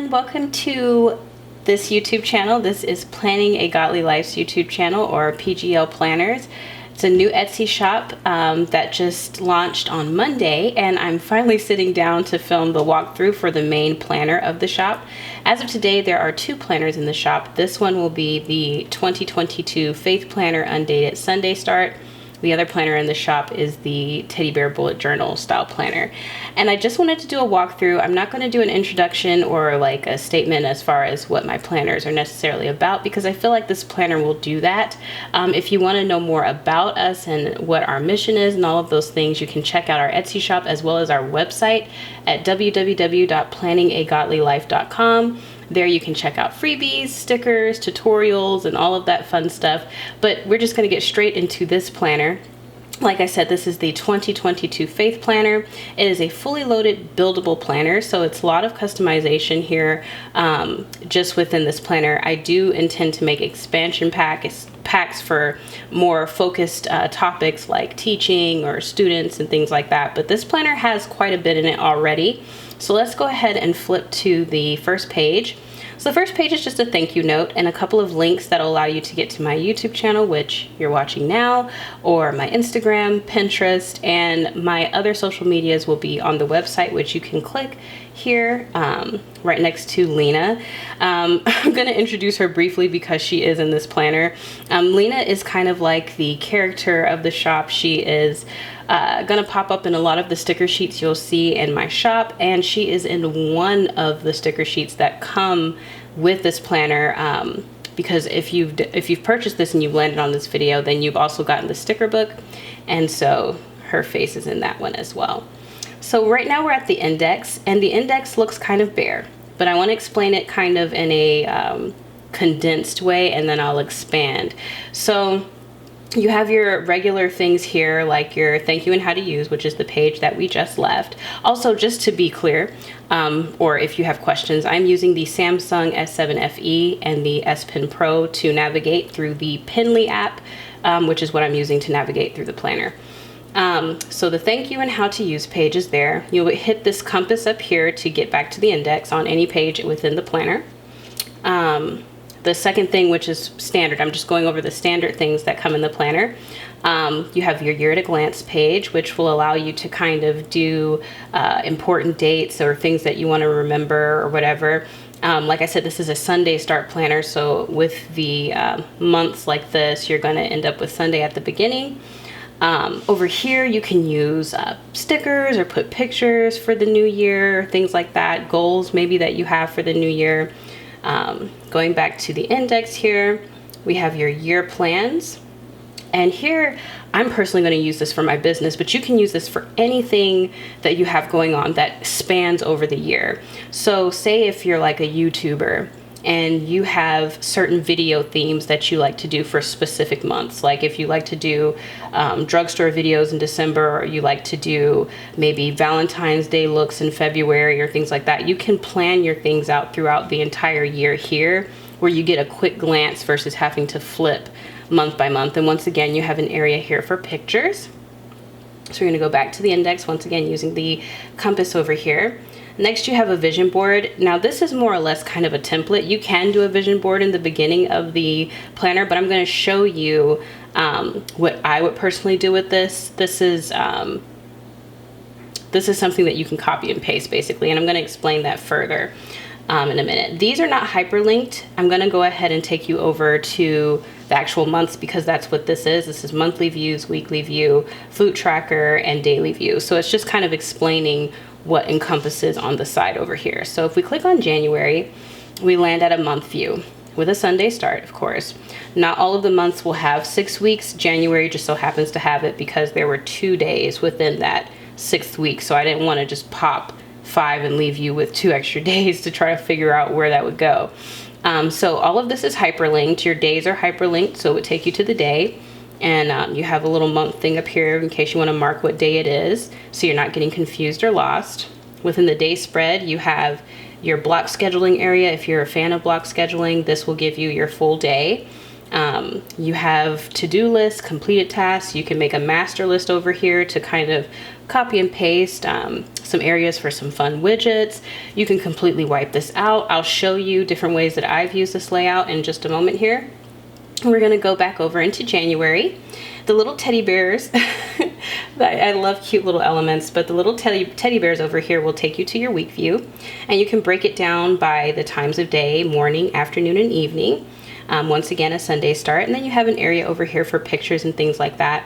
everyone, welcome to this YouTube channel. This is Planning a Godly Life's YouTube channel, or PGL Planners. It's a new Etsy shop that just launched on Monday, and I'm finally sitting down to film the walkthrough for the main planner of the shop. As of today, there are two planners in the shop. This one will be the 2022 Faith Planner Undated Sunday Start. The other planner in the shop is the Teddy Bear Bullet Journal style planner. And I just wanted to do a walkthrough. I'm not going to do an introduction or like a statement as far as what my planners are necessarily about, because I feel like this planner will do that. If you want to know more about us and what our mission is and all of those things, you can check out our Etsy shop as well as our website at www.planningagodlylife.com. There you can check out freebies, stickers, tutorials, and all of that fun stuff. But we're just going to get straight into this planner. Like I said, this is the 2022 Faith Planner. It is a fully loaded buildable planner, so it's a lot of customization here just within this planner. I do intend to make expansion packs for more focused topics like teaching or students and things like that. But this planner has quite a bit in it already. So let's go ahead and flip to the first page. So the first page is just a thank you note and a couple of links that will allow you to get to my YouTube channel, which you're watching now, or my Instagram, Pinterest, and my other social medias will be on the website, which you can click here right next to Lena. I'm going to introduce her briefly because she is in this planner. Lena is kind of like the character of the shop. She is going to pop up in a lot of the sticker sheets you'll see in my shop, and she is in one of the sticker sheets that come with this planner, because if you've purchased this and you've landed on this video, then you've also gotten the sticker book, and so her face is in that one as well. So right now we're at the index, and the index looks kind of bare, but I want to explain it kind of in a condensed way, and then I'll expand. So you have your regular things here, like your thank you and how to use, which is the page that we just left. Also, just to be clear, or if you have questions, I'm using the Samsung S7 FE and the SPEN Pro to navigate through the Penly app, which is what I'm using to navigate through the planner. So the thank you and how to use page is there. You'll hit this compass up here to get back to the index on any page within the planner. The second thing, which is standard, I'm just going over the standard things that come in the planner. You have your year at a glance page, which will allow you to kind of do important dates or things that you want to remember or whatever. Like I said, this is a Sunday start planner, so with the months like this, you're going to end up with Sunday at the beginning. Over here, you can use stickers or put pictures for the new year, things like that, goals maybe that you have for the new year. Going back to the index here, we have your year plans. And here, I'm personally going to use this for my business, but you can use this for anything that you have going on that spans over the year. So say if you're like a YouTuber and you have certain video themes that you like to do for specific months, like if you like to do drugstore videos in December, or you like to do maybe Valentine's Day looks in February or things like that, you can plan your things out throughout the entire year here, where you get a quick glance versus having to flip month by month. And once again, you have an area here for pictures. So you're going to go back to the index, once again using the compass over here. Next, you have a vision board. Now, this is more or less kind of a template. You can do a vision board in the beginning of the planner, but I'm going to show you what I would personally do with this. This is something that you can copy and paste, basically, and I'm going to explain that further in a minute. These are not hyperlinked. I'm going to go ahead and take you over to the actual months, because that's what this is. This is monthly views, weekly view, food tracker, and daily view. So it's just kind of explaining what encompasses on the side over here. So if we click on January, we land at a month view with a Sunday start, of course. Not all of the months will have 6 weeks. January just so happens to have it because there were 2 days within that 6th week. So I didn't want to just pop 5 and leave you with 2 extra days to try to figure out where that would go. So all of this is hyperlinked. Your days are hyperlinked, so it would take you to the day. And you have a little month thing up here in case you want to mark what day it is, so you're not getting confused or lost. Within the day spread, you have your block scheduling area. If you're a fan of block scheduling, this will give you your full day. You have to-do lists, completed tasks. You can make a master list over here to kind of copy and paste some areas for some fun widgets. You can completely wipe this out. I'll show you different ways that I've used this layout in just a moment here. We're going to go back over into January. The little teddy bears, I love cute little elements, but the little teddy bears over here will take you to your week view, and you can break it down by the times of day, morning, afternoon, and evening. Once again, a Sunday start, and then you have an area over here for pictures and things like that.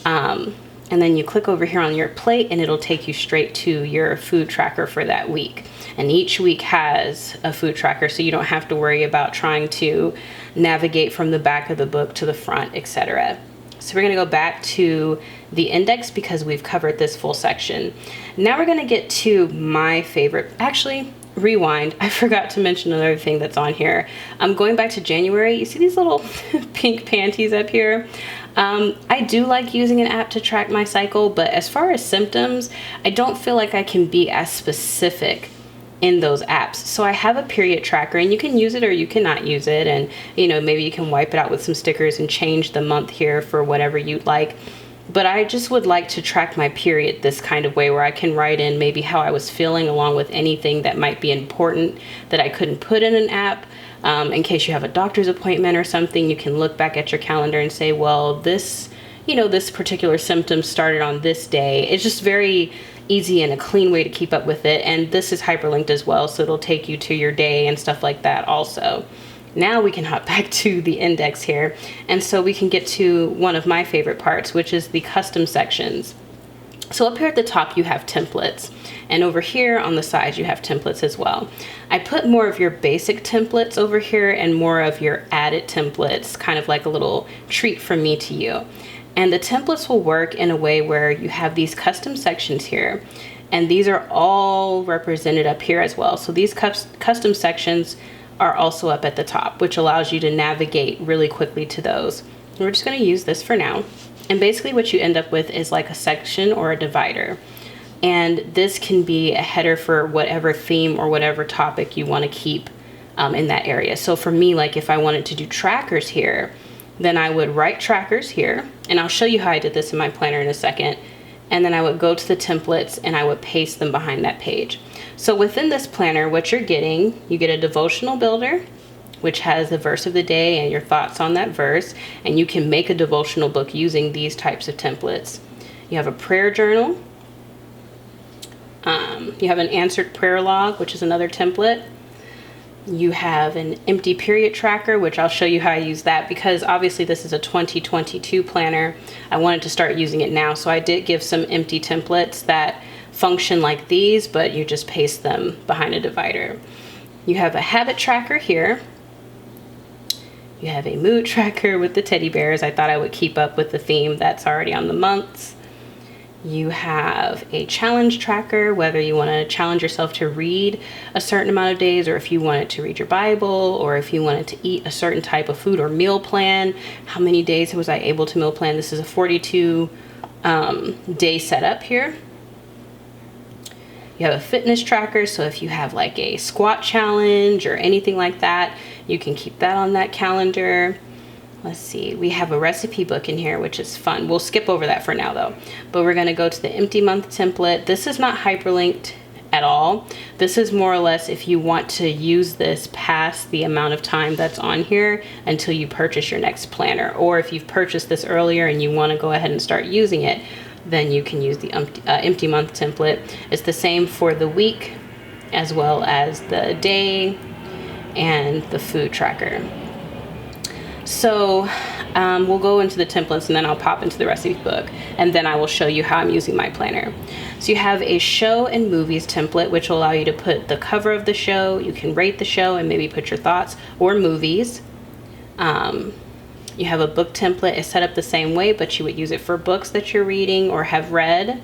And then you click over here on your plate and it'll take you straight to your food tracker for that week. And each week has a food tracker, so you don't have to worry about trying to navigate from the back of the book to the front, etc. So we're going to go back to the index because we've covered this full section. Now we're going to get to my favorite. Actually, rewind. I forgot to mention another thing that's on here. I'm going back to January. You see these little pink panties up here? I do like using an app to track my cycle, but as far as symptoms, I don't feel like I can be as specific in those apps. So I have a period tracker, and you can use it or you cannot use it. And, you know, maybe you can wipe it out with some stickers and change the month here for whatever you'd like. But I just would like to track my period this kind of way, where I can write in maybe how I was feeling along with anything that might be important that I couldn't put in an app. In case you have a doctor's appointment or something, you can look back at your calendar and say, well, this particular symptom started on this day. It's just very easy and a clean way to keep up with it. And this is hyperlinked as well, so it'll take you to your day and stuff like that also. Now we can hop back to the index here. And so we can get to one of my favorite parts, which is the custom sections. So up here at the top, you have templates. And over here on the sides, you have templates as well. I put more of your basic templates over here and more of your added templates, kind of like a little treat from me to you. And the templates will work in a way where you have these custom sections here. And these are all represented up here as well. So these custom sections are also up at the top, which allows you to navigate really quickly to those. And we're just going to use this for now. And basically what you end up with is like a section or a divider. And this can be a header for whatever theme or whatever topic you want to keep in that area. So for me, like if I wanted to do trackers here, then I would write trackers here. And I'll show you how I did this in my planner in a second. And then I would go to the templates and I would paste them behind that page. So within this planner, what you're getting, you get a devotional builder, which has the verse of the day and your thoughts on that verse. And you can make a devotional book using these types of templates. You have a prayer journal. You have an answered prayer log, which is another template. You have an empty period tracker, which I'll show you how I use that because obviously this is a 2022 planner. I wanted to start using it now. So I did give some empty templates that function like these, but you just paste them behind a divider. You have a habit tracker here. You have a mood tracker with the teddy bears. I thought I would keep up with the theme that's already on the months. You have a challenge tracker, whether you want to challenge yourself to read a certain amount of days, or if you wanted to read your Bible, or if you wanted to eat a certain type of food or meal plan. How many days was I able to meal plan? This is a 42 day setup here. You have a fitness tracker, so if you have like a squat challenge or anything like that, you can keep that on that calendar. Let's see, we have a recipe book in here, which is fun. We'll skip over that for now though. But we're gonna go to the empty month template. This is not hyperlinked at all. This is more or less if you want to use this past the amount of time that's on here until you purchase your next planner. Or if you've purchased this earlier and you wanna go ahead and start using it, then you can use the empty month template. It's the same for the week as well as the day and the food tracker. So we'll go into the templates and then I'll pop into the recipe book and then I will show you how I'm using my planner. So you have a show and movies template, which will allow you to put the cover of the show. You can rate the show and maybe put your thoughts, or movies. You have a book template. It's set up the same way, but you would use it for books that you're reading or have read.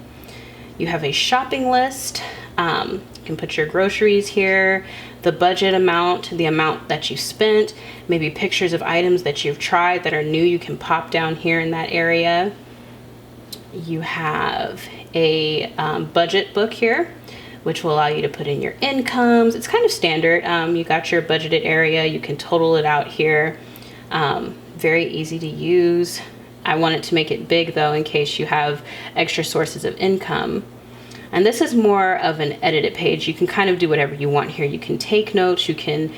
You have a shopping list. You can put your groceries here, the budget amount, the amount that you spent, maybe pictures of items that you've tried that are new, you can pop down here in that area. You have a budget book here, which will allow you to put in your incomes. It's kind of standard. You got your budgeted area, you can total it out here. Very easy to use. I wanted to make it big though in case you have extra sources of income. And this is more of an edited page. You can kind of do whatever you want here. You can take notes, you can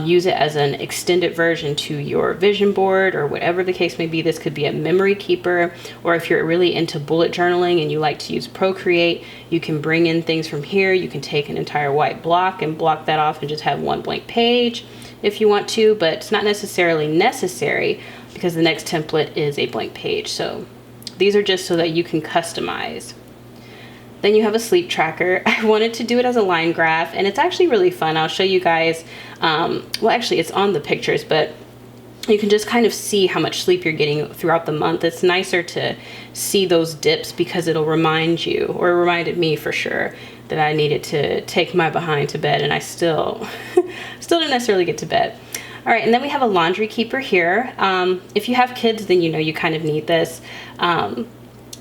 use it as an extended version to your vision board or whatever the case may be. This could be a memory keeper, or if you're really into bullet journaling and you like to use Procreate, you can bring in things from here. You can take an entire white block and block that off and just have one blank page if you want to, but it's not necessarily necessary because the next template is a blank page. So these are just so that you can customize. Then you have a sleep tracker. I wanted to do it as a line graph, and it's actually really fun. I'll show you guys, well, actually it's on the pictures, but you can just kind of see how much sleep you're getting throughout the month. It's nicer to see those dips because it'll remind you, or it reminded me for sure, that I needed to take my behind to bed, and I still didn't necessarily get to bed. All right, and then we have a laundry keeper here. If you have kids, then you know you kind of need this.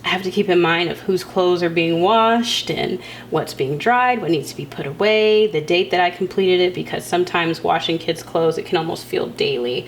I have to keep in mind of whose clothes are being washed and what's being dried, what needs to be put away, the date that I completed it, because sometimes washing kids' clothes, it can almost feel daily.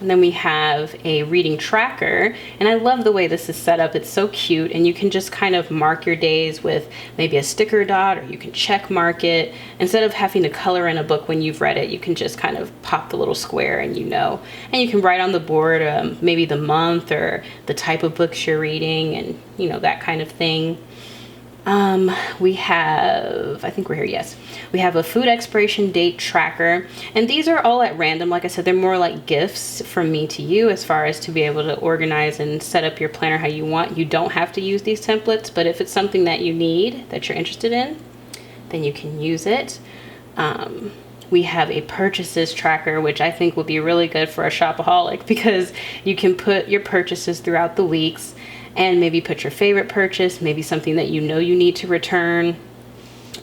And then we have a reading tracker, and I love the way this is set up. It's so cute, and you can just kind of mark your days with maybe a sticker dot, or you can check mark it. Instead of having to color in a book when you've read it, you can just kind of pop the little square and you know. And you can write on the board maybe the month or the type of books you're reading, and you know, that kind of thing. We have, I think we're here, yes. We have a food expiration date tracker, and these are all at random. Like I said, they're more like gifts from me to you as far as to be able to organize and set up your planner how you want. You don't have to use these templates, but if it's something that you need, that you're interested in, then you can use it. We have a purchases tracker, which I think will be really good for a shopaholic because you can put your purchases throughout the weeks and maybe put your favorite purchase, maybe something that you know you need to return,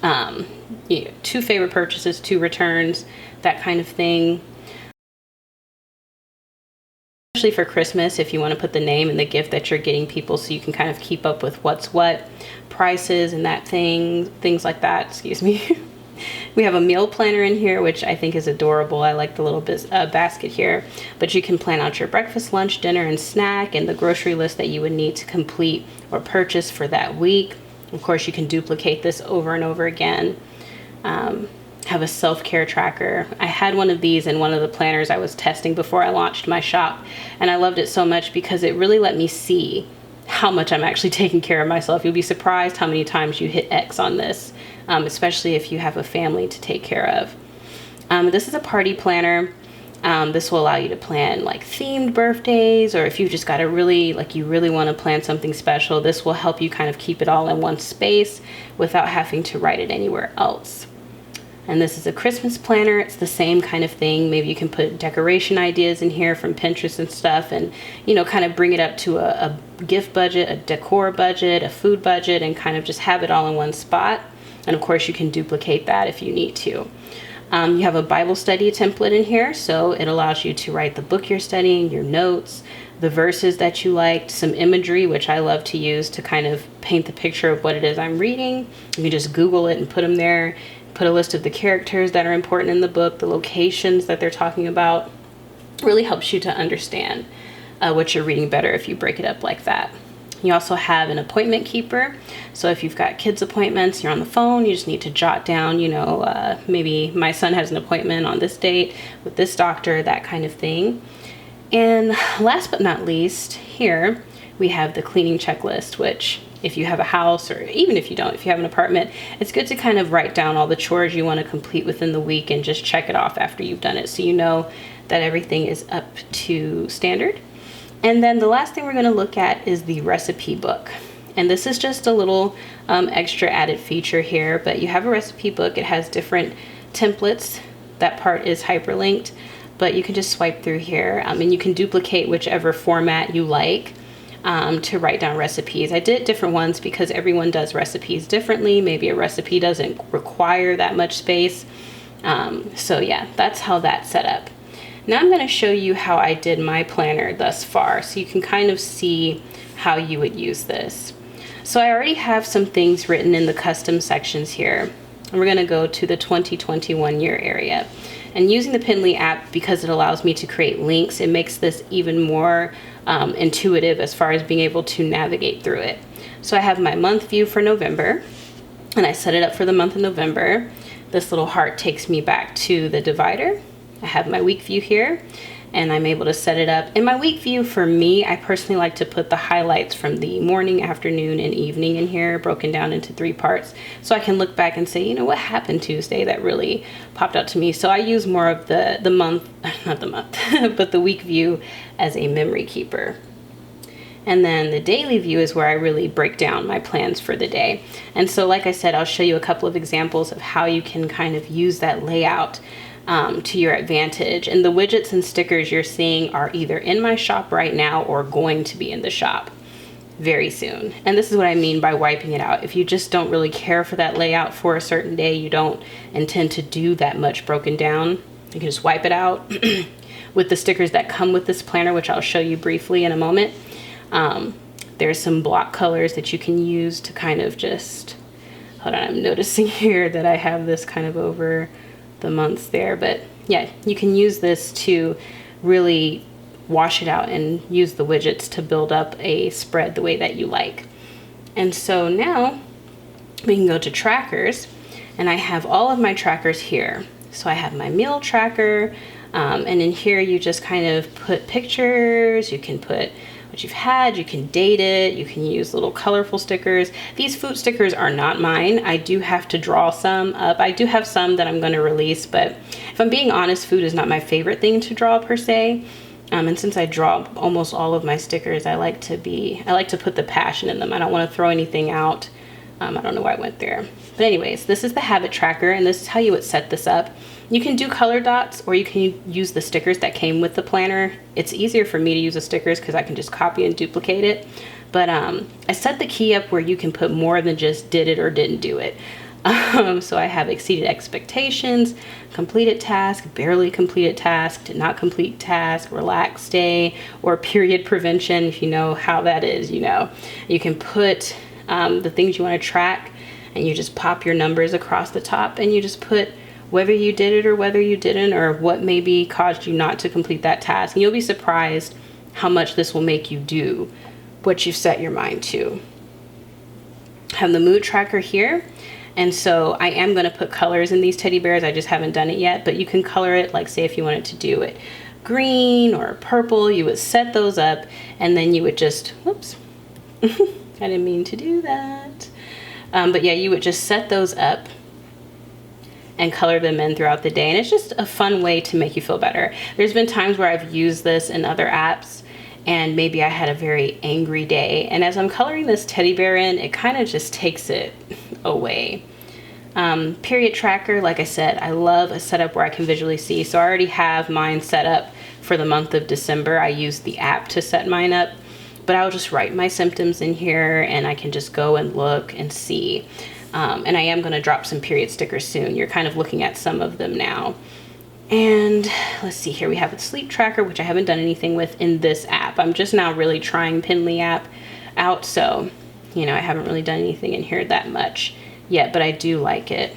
2 favorite purchases, 2 returns, that kind of thing. Especially for Christmas, if you want to put the name and the gift that you're getting people so you can kind of keep up with what's what, prices and that things like that, excuse me. We have a meal planner in here, which I think is adorable. I like the little basket here, but you can plan out your breakfast, lunch, dinner, and snack, and the grocery list that you would need to complete or purchase for that week. Of course, you can duplicate this over and over again. Have a self-care tracker. I had one of these in one of the planners I was testing before I launched my shop, and I loved it so much because it really let me see how much I'm actually taking care of myself. You'll be surprised how many times you hit X on this, especially if you have a family to take care of. This is a party planner. This will allow you to plan like themed birthdays, or if you've just got a really, like you really want to plan something special, this will help you kind of keep it all in one space without having to write it anywhere else. And this is a Christmas planner. It's the same kind of thing. Maybe you can put decoration ideas in here from Pinterest and stuff, and you know, kind of bring it up to a gift budget, a decor budget, a food budget, and kind of just have it all in one spot. And of course you can duplicate that if you need to. You have a Bible study template in here, so it allows you to write the book you're studying, your notes, the verses that you liked, some imagery, which I love to use to kind of paint the picture of what it is I'm reading. You can just Google it and put them there. Put a list of the characters that are important in the book, the locations that they're talking about. Really helps you to understand what you're reading better if you break it up like that. You also have an appointment keeper. So if you've got kids appointments, you're on the phone, you just need to jot down, you know, maybe my son has an appointment on this date with this doctor, that kind of thing. And last but not least, here we have the cleaning checklist, which if you have a house, or even if you don't, if you have an apartment, it's good to kind of write down all the chores you want to complete within the week and just check it off after you've done it, so you know that everything is up to standard. And then the last thing we're going to look at is the recipe book. And this is just a little extra added feature here, but you have a recipe book. It has different templates. That part is hyperlinked, but you can just swipe through here, and you can duplicate whichever format you like to write down recipes. I did different ones because everyone does recipes differently. Maybe a recipe doesn't require that much space. So yeah, that's how that's set up. Now I'm going to show you how I did my planner thus far, so you can kind of see how you would use this. So I already have some things written in the custom sections here. And we're going to go to the 2021 year area. And using the Pinly app, because it allows me to create links, it makes this even more intuitive as far as being able to navigate through it. So I have my month view for November, and I set it up for the month of November. This little heart takes me back to the divider. I have my week view here, and I'm able to set it up. In my week view, for me, I personally like to put the highlights from the morning, afternoon, and evening in here, broken down into 3 parts, so I can look back and say, you know, what happened Tuesday that really popped out to me. So I use more of the month, not the month, but the week view as a memory keeper. And then the daily view is where I really break down my plans for the day. And so, like I said, I'll show you a couple of examples of how you can kind of use that layout to your advantage. And the widgets and stickers you're seeing are either in my shop right now or going to be in the shop very soon. And this is what I mean by wiping it out. If you just don't really care for that layout for a certain day, you don't intend to do that much broken down, you can just wipe it out with the stickers that come with this planner, which I'll show you briefly in a moment. There's some block colors that you can use to kind of just, hold on, I'm noticing here that I have this kind of over the months there, but yeah, you can use this to really wash it out and use the widgets to build up a spread the way that you like. And so now we can go to trackers, and I have all of my trackers here. So I have my meal tracker, and in here you just kind of put pictures, you can put what you've had, you can date it, you can use little colorful stickers. These food stickers are not mine. I do have to draw some up. I do have some that I'm going to release, but if I'm being honest, food is not my favorite thing to draw per se. And since I draw almost all of my stickers, I like to put the passion in them. I don't want to throw anything out. I don't know why I went there. But anyways, this is the habit tracker, and this is how you would set this up. You can do color dots, or you can use the stickers that came with the planner. It's easier for me to use the stickers because I can just copy and duplicate it. But I set the key up where you can put more than just did it or didn't do it. So I have exceeded expectations, completed task, barely completed task, did not complete task, relaxed day, or period prevention. If you know how that is, you know. You can put the things you want to track, and you just pop your numbers across the top, and you just put whether you did it or whether you didn't, or what maybe caused you not to complete that task. And you'll be surprised how much this will make you do what you've set your mind to. I have the mood tracker here. And so I am going to put colors in these teddy bears. I just haven't done it yet, but you can color it, like say if you wanted to do it green or purple, you would set those up, and then you would just, whoops, I didn't mean to do that. But yeah, you would just set those up and color them in throughout the day. And it's just a fun way to make you feel better. There's been times where I've used this in other apps, and maybe I had a very angry day, and as I'm coloring this teddy bear in, it kind of just takes it away. Period tracker, like I said, I love a setup where I can visually see. So I already have mine set up for the month of December. I used the app to set mine up, but I'll just write my symptoms in here, and I can just go and look and see. And I am going to drop some period stickers soon. You're kind of looking at some of them now. And let's see here, we have a sleep tracker, which I haven't done anything with in this app. I'm just now really trying Pinly app out, so you know, I haven't really done anything in here that much yet, but I do like it.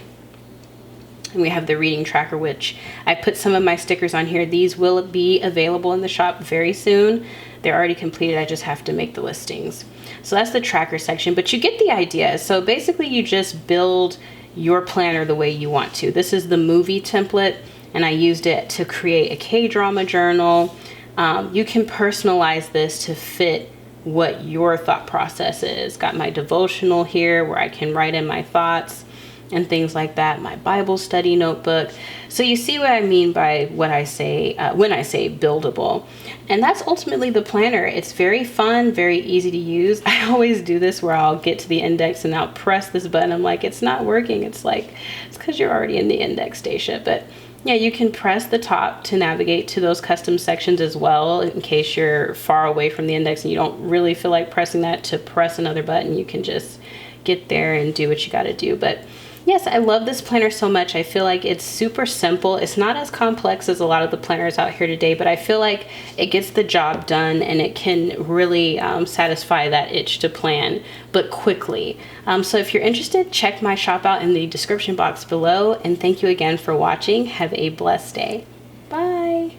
And we have the reading tracker, which I put some of my stickers on here. These will be available in the shop very soon. They're already completed, I just have to make the listings. So that's the tracker section, but you get the idea. So basically you just build your planner the way you want to. This is the movie template, and I used it to create a K-drama journal. You can personalize this to fit what your thought process is. Got my devotional here where I can write in my thoughts and things like that, my Bible study notebook. So you see what I mean by what I say when I say buildable. And that's ultimately the planner. It's very fun, very easy to use. I always do this where I'll get to the index and I'll press this button. I'm like, it's not working. It's like, it's because you're already in the index, Stacia. But yeah, you can press the top to navigate to those custom sections as well, in case you're far away from the index and you don't really feel like pressing that to press another button. You can just get there and do what you got to do. But Yes, I love this planner so much. I feel like it's super simple. It's not as complex as a lot of the planners out here today, but I feel like it gets the job done and it can really satisfy that itch to plan, but quickly. So if you're interested, check my shop out in the description box below. And thank you again for watching. Have a blessed day. Bye.